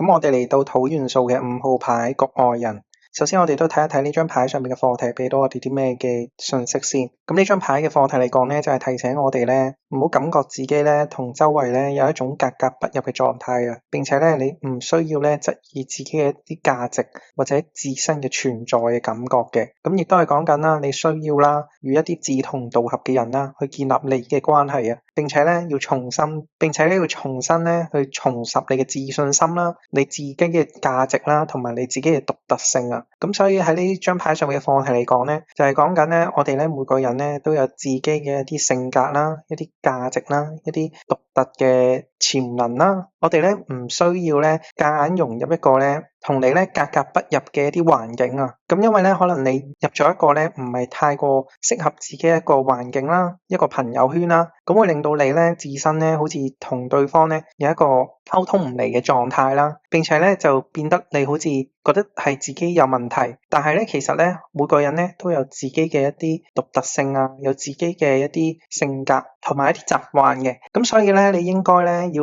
咁我哋嚟到土元素嘅5號牌局外人。首先我哋都睇一睇呢張牌上面嘅課題俾到我哋啲咩嘅信息先。咁呢張牌嘅課題嚟講呢，就係提醒我哋呢，唔好感覺自己呢同周圍呢有一種格格不入嘅狀態啊，並且呢，你唔需要呢質疑自己嘅一啲價值或者自身嘅存在嘅感覺嘅。咁亦都係講緊啦，你需要啦與一啲志同道合嘅人啦去建立你嘅關係啊，並且呢要重新呢去重拾你嘅自信心啦，你自己嘅價值啦，同埋你自己嘅獨特性啊。咁所以喺呢張牌上面嘅課題嚟講呢，就係講緊呢，我哋呢每個人呢都有自己嘅一啲性格啦，一啲價值啦，一啲獨特嘅潛能啦。我哋呢唔需要呢夾硬融入一個呢同你呢格格不入嘅一啲環境啊。咁因為呢可能你入咗一個呢唔係太過適合自己一個環境啦，一個朋友圈啦，咁會令到你呢自身呢好似同對方呢有一個溝通唔嚟嘅狀態啦，並且呢就變得你好似覺得係自己有問題，但係呢其實呢每個人呢都有自己嘅一啲獨特性啊，有自己嘅一啲性格同埋一啲習慣嘅。咁所以呢你應該呢要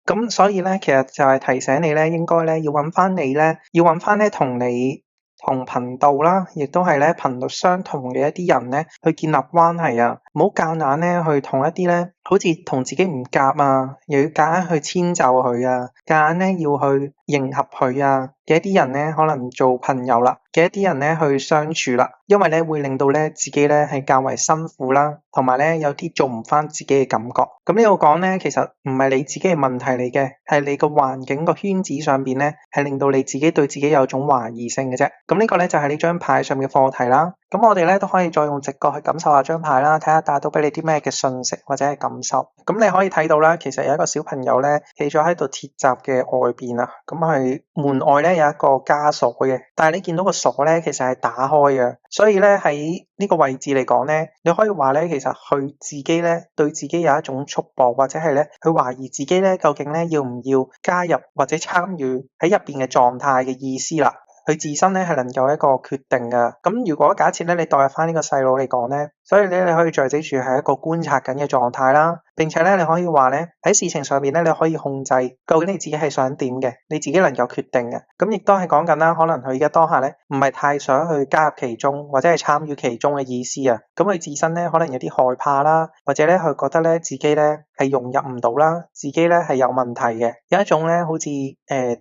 咁所以呢其實就係提醒你呢應該呢要揾翻呢同你同頻道啦，亦都係咧頻率相同嘅一啲人咧，去建立關係啊，唔好夾硬咧去同一啲咧，好似同自己唔夾啊，又要夾硬去遷就佢啊，夾硬咧要去迎合佢啊嘅一啲人咧，可能做朋友啦嘅一啲人咧去相處啦，因為咧會令到咧自己咧係較為辛苦啦，同埋咧有啲做唔翻自己嘅感覺。咁呢度講咧，其實唔係你自己嘅問題嚟嘅，係你個環境個圈子上邊咧，係令到你自己對自己有種懷疑性嘅啫。咁呢個咧就係呢張牌上面嘅課題啦。咁我哋咧都可以再用直覺去感受下張牌啦，睇下帶到俾你啲咩嘅信息或者係感受。咁你可以睇到啦，其實有一個小朋友咧企咗喺度鐵閘嘅外邊啊，咁係門外咧有一個枷鎖嘅，但係你見到個鎖咧其實係打開嘅，所以咧喺呢個位置嚟講咧，你可以話咧其實佢自己咧對自己有一種束縛，或者係咧佢懷疑自己咧究竟咧要唔要加入或者參與喺入邊嘅狀態嘅意思啦。佢自身咧係能夠一個決定嘅。咁如果假設咧你代入翻呢個細佬嚟講咧，所以咧你可以在此處係一個觀察緊嘅狀態啦。並且咧你可以話咧喺事情上面咧你可以控制究竟你自己係想點嘅，你自己能夠決定嘅。咁亦都係講緊啦，可能佢而家當下咧唔係太想去加入其中或者係參與其中嘅意思啊。咁佢自身咧可能有啲害怕啦，或者咧佢覺得咧自己咧係融入唔到啦，自己咧係有問題嘅，有一種咧好似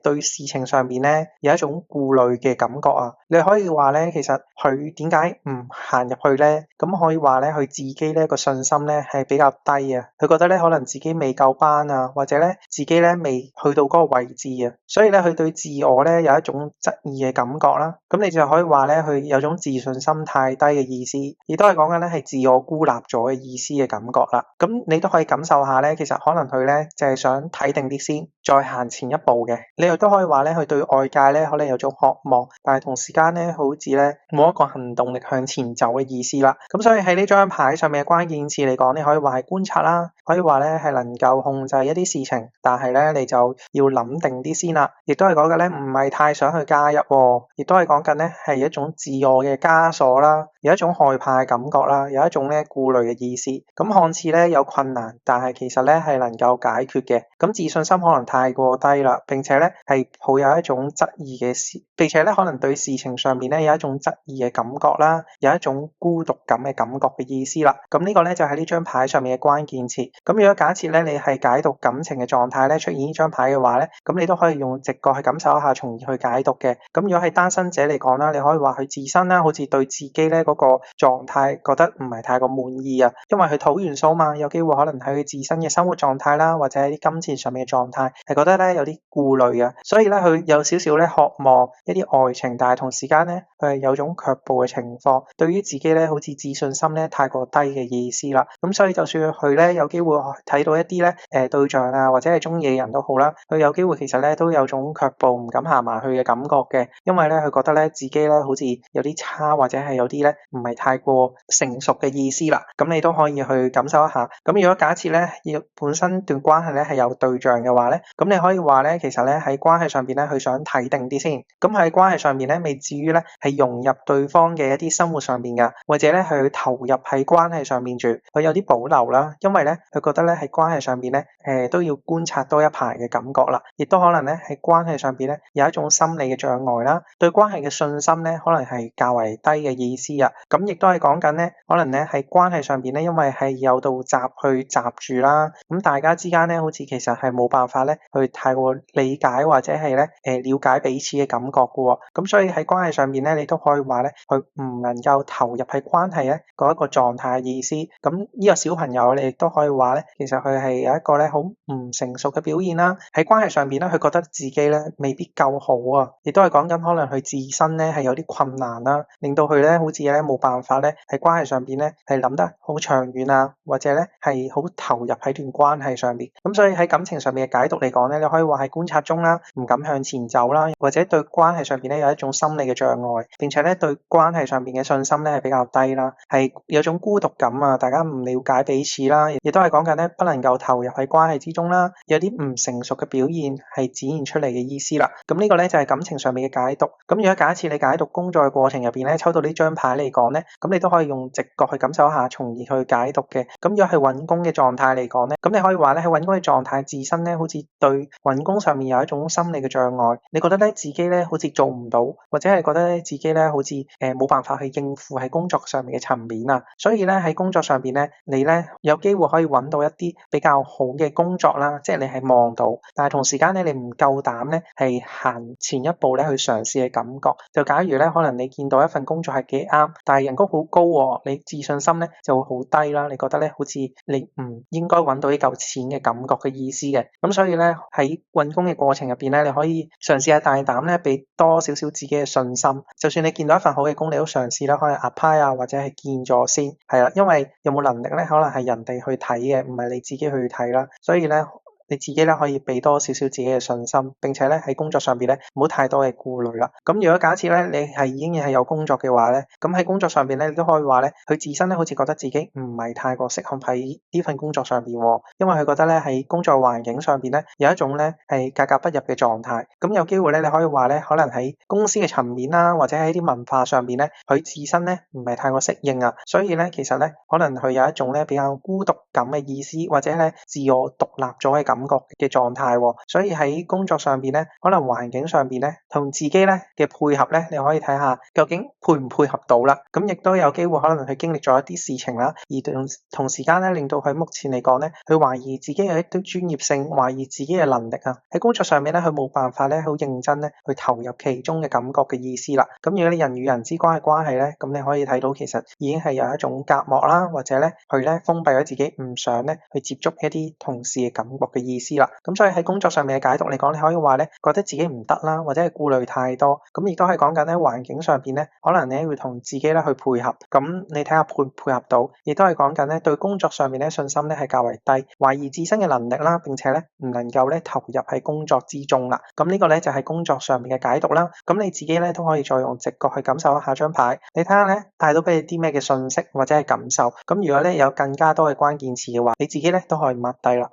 對事情上面咧有一種顧慮嘅感覺啊。你可以話咧其實佢點解唔行入去咧？咁可以話咧佢自己咧個信心咧係比較低啊。佢覺得咧可能自己未夠班啊，或者咧自己咧未去到嗰個位置啊，所以咧佢對自我咧有一種質疑嘅感覺啦。咁你就可以話咧佢有種自信心太低嘅意思，亦都係講緊咧係自我孤立咗嘅意思嘅感覺啦。咁你都可以感受下咧，其實可能佢咧就係想睇定啲先，再行前一步嘅。你又都可以話咧佢對外界咧可能有種渴望，但係同時間咧好似咧冇一個行動力向前走嘅意思啦。咁所以喺呢張牌上面嘅關鍵詞嚟講，你可以話係觀察啦，可以話咧係能夠控制一啲事情，但係咧你就要諗定啲先啦。亦都係講緊咧唔係太想去加入，亦都係講緊咧係一種自我嘅枷鎖啦，有一種害怕嘅感覺啦，有一種咧顧慮嘅意思。咁看似咧有困難，但係其實咧係能夠解決嘅。咁自信心可能太過低啦，並且咧係抱有一種質疑嘅事，並且咧可能對事情上面咧有一種質疑嘅感覺啦，有一種孤獨感嘅感覺嘅意思啦。咁呢個咧就係呢張牌上面嘅關鍵詞。咁如果假設咧你係解讀感情嘅狀態咧出現呢張牌嘅話咧，咁你都可以用直覺去感受一下，從而去解讀嘅。咁如果係單身者嚟講啦，你可以話佢自身啦，好似對自己咧嗰個狀態覺得唔係太過滿意啊，因為佢土元素嘛，有機會可能係佢自身嘅生活狀態啦，或者係啲金錢上面嘅狀態，係覺得咧有啲顧慮啊，所以咧佢有少少咧渴望一啲愛情，但係同時間咧佢係有種卻步嘅情況，對於自己咧好似自信心咧太過低嘅意思啦。咁所以就算佢咧有機會睇到一啲咧對象啊，或者係中意嘅人都好啦，佢有機會其實咧都有種卻步唔敢行埋去嘅感覺嘅，因為咧佢覺得咧自己咧好似有啲差，或者係有啲咧唔係太過成熟嘅意思啦。咁你都可以去感受一下。咁如果假設咧要本身段關係咧係有對象嘅話咧，咁你可以話咧，其實咧喺關係上邊咧，佢想睇定啲先。咁喺關係上邊咧，未至於咧係融入對方嘅一啲生活上邊㗎，或者咧去投入喺關係上面住，佢有啲保留啦。因為咧，佢覺得咧喺關係上邊咧，都要觀察多一排嘅感覺啦，亦都可能咧喺關係上邊咧有一種心理嘅障礙啦，對關係嘅信心咧可能係較為低嘅意思啊。咁亦都係講緊咧，可能咧喺關係上邊咧，因為係有道閘去閘住啦，咁大家之間咧好似其實係冇辦法咧去太過理解或者係咧了解彼此嘅感覺嘅喎。咁所以喺關係上邊咧，你都可以話咧，佢唔能夠投入喺關係咧嗰一個狀態嘅意思。咁呢個小朋友你亦都可以話咧，其實佢係有一個咧好唔成熟嘅表現啦。喺關係上邊咧，佢覺得自己咧未必夠好啊，亦都係講緊可能佢自身咧係有啲困難啦，令到佢咧好似咧冇辦法咧喺關係上邊咧係諗得好長遠啊，或者咧係好投入喺段關係上邊。咁所以喺感情上面嘅解讀嚟講咧，你可以話係觀察中啦，唔敢向前走啦，或者對關係上邊咧有一種心理嘅障礙，並且咧對關係上邊嘅信心咧係比較低啦，係有種孤獨感啊，大家唔了解彼此啦，亦都係講緊咧不能夠投入喺關係之中啦，有啲唔成熟嘅表現係展現出嚟嘅意思啦。咁呢個咧就係感情上面嘅解讀。咁如果假設你解讀工作嘅過程入邊咧抽到呢張牌嚟講咧，咁你都可以用直覺去感受一下，從而去解讀嘅。咁如果係揾工嘅狀態嚟講咧，咁你可以話咧喺揾工嘅狀態自身咧，好似對揾工上面有一種心理嘅障礙，你覺得咧自己咧好似做唔到，或者係覺得咧自己咧好似冇辦法去應付喺工作上面嘅層面啊。所以咧喺工作上邊咧，你咧有機會可以揾到一啲比較好嘅工作啦，即係你係望到，但係同時間咧你唔夠膽咧係行前一步咧去嘗試嘅感覺。就假如咧可能你見到一份工作係幾啱，但係人工好高喎，你自信心咧就會好低啦，你覺得咧好似你唔應該揾到呢嚿錢嘅感覺嘅意思嘅。咁所以咧喺揾工嘅過程入邊咧，你可以嘗試下大膽咧，俾多少少自己嘅信心。就算你見到一份好嘅工，你都嘗試啦，可能 apply 啊，或者係見咗先，係啦，因為有冇能力咧，可能係人哋去睇嘅，唔係你自己去睇啦。所以咧，你自己咧可以俾多少少自己嘅信心，並且咧喺工作上邊咧唔好太多嘅顧慮啦。咁如果假設咧你係已經係有工作嘅話咧，咁喺工作上邊咧你都可以話咧，佢自身咧好似覺得自己唔係太過適合喺呢份工作上邊喎，因為佢覺得咧喺工作環境上邊咧有一種咧係格格不入嘅狀態。咁有機會咧你可以話咧，可能喺公司嘅層面啦，或者喺啲文化上邊咧，佢自身咧唔係太過適應啊，所以咧其實咧可能佢有一種咧比較孤獨感嘅意思，或者咧自我獨立咗嘅感覺嘅狀態喎。所以喺工作上邊咧，可能環境上邊咧，同自己咧嘅配合咧，你可以睇下究竟配唔配合到啦。咁亦都有機會可能佢經歷咗一啲事情啦，而同時間咧令到佢目前嚟講咧，佢懷疑自己有一啲專業性，懷疑自己嘅能力啊。喺工作上面咧，佢冇辦法咧好認真咧去投入其中嘅感覺嘅意思啦。咁如果你人與人之間嘅關係咧，咁你可以睇到其實已經係有一種隔膜啦，或者咧佢咧封閉咗自己，唔想咧去接觸一啲同事嘅感覺嘅意思啦。咁所以喺工作上面嘅解讀嚟講，你可以話咧覺得自己唔得啦，或者係顧慮太多。咁亦都係講緊喺環境上邊咧，可能你會同自己咧去配合。咁你睇下配唔配合到，亦都係講緊咧對工作上面咧信心咧係較為低，懷疑自身嘅能力啦，並且咧唔能夠咧投入喺工作之中啦。咁呢個咧就係工作上面嘅解讀啦。咁你自己咧都可以再用直覺去感受一下張牌，你睇下咧帶到俾你啲咩嘅信息或者係感受。咁如果咧有更加多嘅關鍵詞嘅話，你自己咧都可以 mark 低啦。